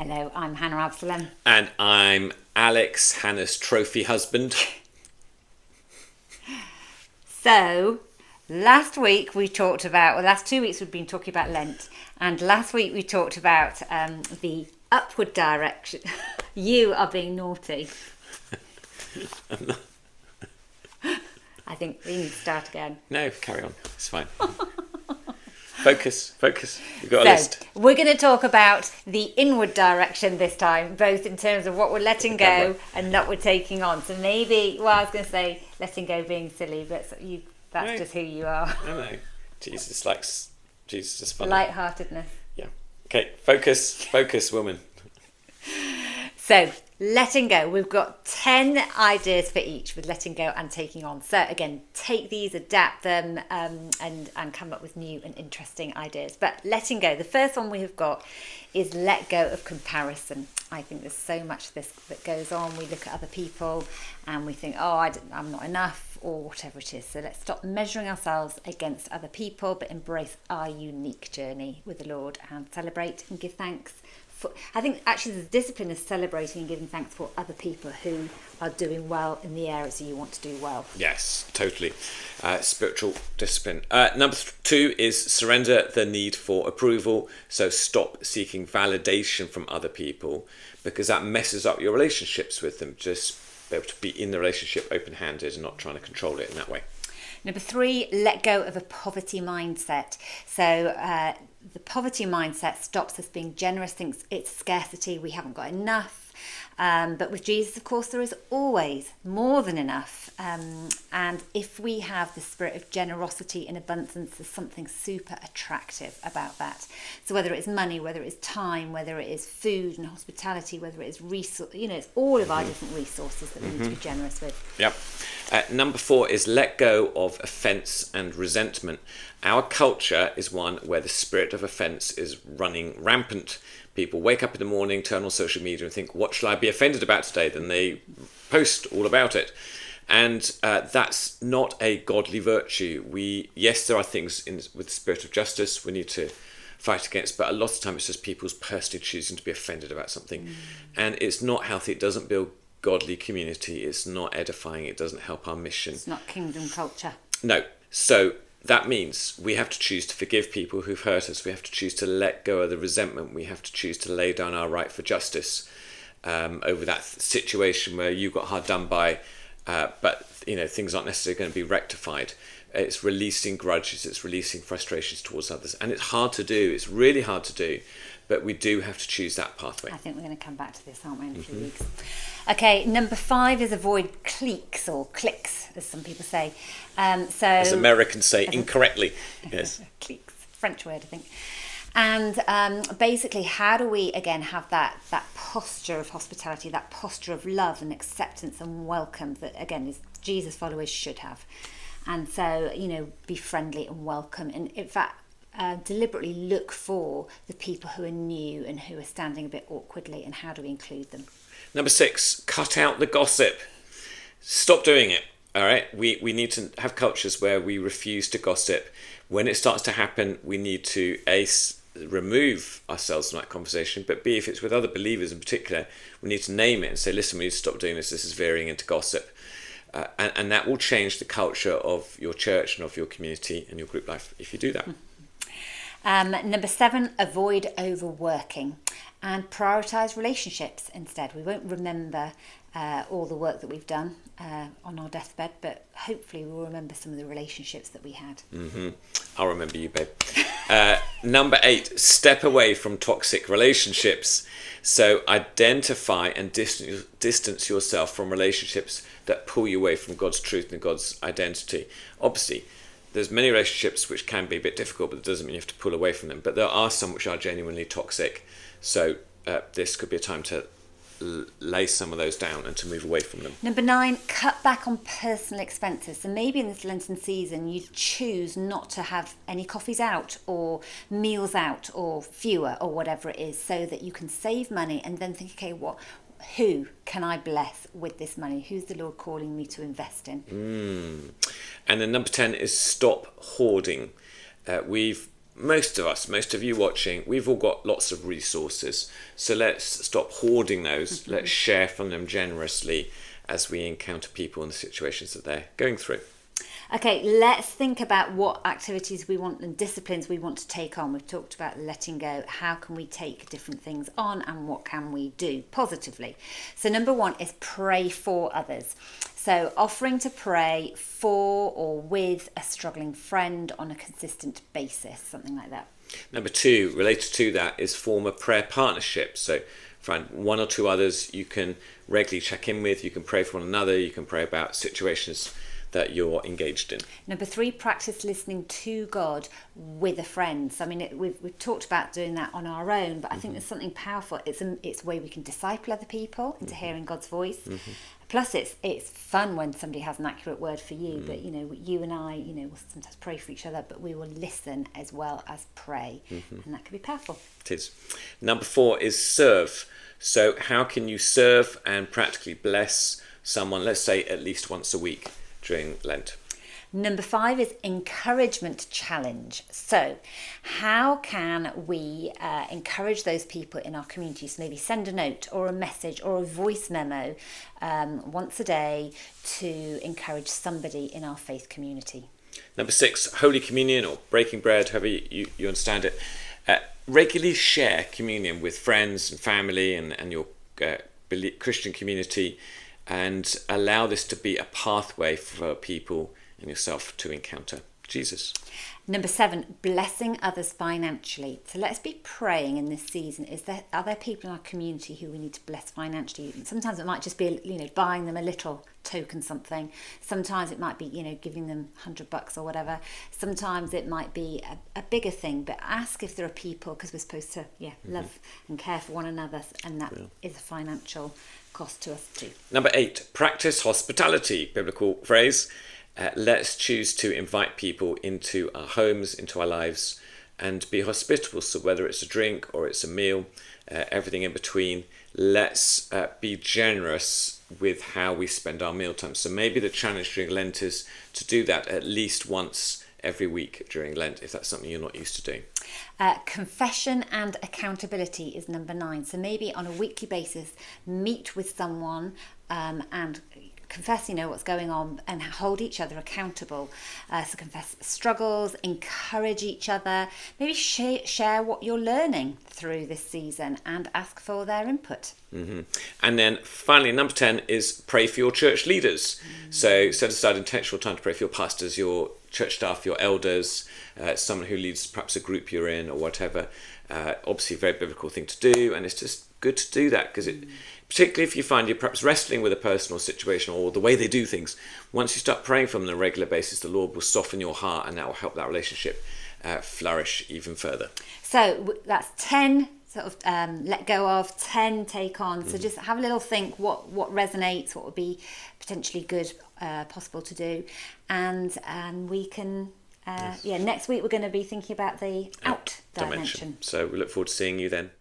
Hello, I'm Hannah Absalom. And I'm Alex, Hannah's trophy husband. So, last week we talked about, well, last 2 weeks we've been talking about Lent, and last week we talked about the upward direction. You are being naughty. I think we need to start again. No, carry on. It's fine. Focus. We've got a list. We're going to talk about the inward direction this time, both in terms of what we're letting go and what we're taking on. So maybe, well, I was going to say letting go being silly, but that's just who you are. I know. Jesus is funny. Lightheartedness. Yeah. Okay, focus, woman. So, letting go. We've got 10 ideas for each with letting go and taking on. So, again, take these, adapt them, and come up with new and interesting ideas. But letting go, the first one we have got is let go of comparison. I think there's so much this that goes on. We look at other people and we think, I'm not enough, or whatever it is. So let's stop measuring ourselves against other people, but embrace our unique journey with the Lord and celebrate and give thanks. I think actually the discipline is celebrating and giving thanks for other people who are doing well in the areas that you want to do well. Yes, totally. Spiritual discipline. Number 2 is surrender the need for approval. So stop seeking validation from other people, because that messes up your relationships with them. Just be able to be in the relationship open-handed and not trying to control it in that way. Number 3, let go of a poverty mindset. So the poverty mindset stops us being generous, thinks it's scarcity, we haven't got enough. But with Jesus, of course, there is always more than enough. And if we have the spirit of generosity and abundance, there's something super attractive about that. So whether it's money, whether it's time, whether it is food and hospitality, whether it is resource, it's all of our different resources that we need to be generous with. Yep. Number 4 is let go of offence and resentment. Our culture is one where the spirit of offence is running rampant. People wake up in the morning, turn on social media and think, what shall I be offended about today? Then they post all about it. And that's not a godly virtue. Yes, there are things with the spirit of justice we need to fight against, but a lot of the time it's just people's personally choosing to be offended about something. And it's not healthy. It doesn't build godly community. It's not edifying. It doesn't help our mission. It's not kingdom culture. No. So that means we have to choose to forgive people who've hurt us. We have to choose to let go of the resentment. We have to choose to lay down our right for justice over that situation where you got hard done by, but things aren't necessarily going to be rectified. It's releasing grudges. It's releasing frustrations towards others, and it's hard to do. It's really hard to do, but we do have to choose that pathway. I think we're going to come back to this, aren't we, in a few weeks? Okay, number 5 is avoid cliques or cliques, as some people say. As Americans say incorrectly. Yes. Cliques, French word, I think. And basically, how do we, again, have that posture of hospitality, that posture of love and acceptance and welcome that, again, is Jesus followers should have. And so, be friendly and welcome. And in fact, deliberately look for the people who are new and who are standing a bit awkwardly, and how do we include them? Number 6, cut out the gossip. Stop doing it. All right. We need to have cultures where we refuse to gossip. When it starts to happen, we need to remove ourselves from that conversation. But B, if it's with other believers in particular, we need to name it and say, listen, we need to stop doing this. This is veering into gossip. And that will change the culture of your church and of your community and your group life if you do that. Number 7, avoid overworking and prioritise relationships instead. We won't remember all the work that we've done on our deathbed, but hopefully we'll remember some of the relationships that we had. I'll remember you, babe. Number 8, step away from toxic relationships. So identify and distance yourself from relationships that pull you away from God's truth and God's identity. Obviously, there's many relationships which can be a bit difficult, but it doesn't mean you have to pull away from them. But there are some which are genuinely toxic. So this could be a time to lay some of those down and to move away from them. Number 9, cut back on personal expenses. So maybe in this Lenten season you choose not to have any coffees out or meals out or fewer or whatever it is, so that you can save money and then think, okay, who can I bless with this money? Who's the Lord calling me to invest in? And then number 10 is stop hoarding. We've most of you watching, we've all got lots of resources. So let's stop hoarding those. Let's share from them generously as we encounter people in the situations that they're going through. Okay, let's think about what activities we want and disciplines we want to take on. We've talked about letting go. How can we take different things on and what can we do positively? So number 1 is pray for others. So offering to pray for or with a struggling friend on a consistent basis, something like that. Number 2, related to that, is form a prayer partnership. So find 1 or 2 others you can regularly check in with. You can pray for one another. You can pray about situations that you're engaged in. Number 3, practice listening to God with a friend. So, I mean, we've talked about doing that on our own, but I think there's something powerful. It's a way we can disciple other people into hearing God's voice. Plus, it's fun when somebody has an accurate word for you. But you and I, will sometimes pray for each other, but we will listen as well as pray, and that can be powerful. It is. Number 4 is serve. So, how can you serve and practically bless someone? Let's say at least once a week during Lent. Number 5 is encouragement challenge. So how can we encourage those people in our community? So maybe send a note or a message or a voice memo once a day to encourage somebody in our faith community. Number 6, Holy Communion or breaking bread, however you understand it. Regularly share communion with friends and family and your Christian community, and allow this to be a pathway for people and yourself to encounter Jesus. Number 7, blessing others financially. So let's be praying in this season. Are there people in our community who we need to bless financially? Sometimes it might just be, buying them a little token something. Sometimes it might be, giving them $100 or whatever. Sometimes it might be a bigger thing. But ask if there are people, because we're supposed to, love and care for one another, and that is a financial cost to us too. Number 8, practice hospitality, biblical phrase. Let's choose to invite people into our homes, into our lives, and be hospitable. So whether it's a drink or it's a meal, everything in between, let's be generous with how we spend our mealtime. So maybe the challenge during Lent is to do that at least once every week during Lent, if that's something you're not used to doing. Confession and accountability is number 9. So maybe on a weekly basis, meet with someone and confess, what's going on, and hold each other accountable. So confess struggles, encourage each other, maybe share what you're learning through this season and ask for their input. And then finally, number 10 is pray for your church leaders. So set aside intentional time to pray for your pastors, your church staff, your elders, someone who leads perhaps a group you're in or whatever. Obviously a very biblical thing to do, and it's just good to do that, because particularly if you find you're perhaps wrestling with a personal situation or the way they do things, once you start praying for them on a regular basis, the Lord will soften your heart, and that will help that relationship flourish even further. So that's 10 sort of let go of, 10 take on. So just have a little think what resonates, what would be potentially good, possible to do, and we can next week we're going to be thinking about the out dimension. So we look forward to seeing you then.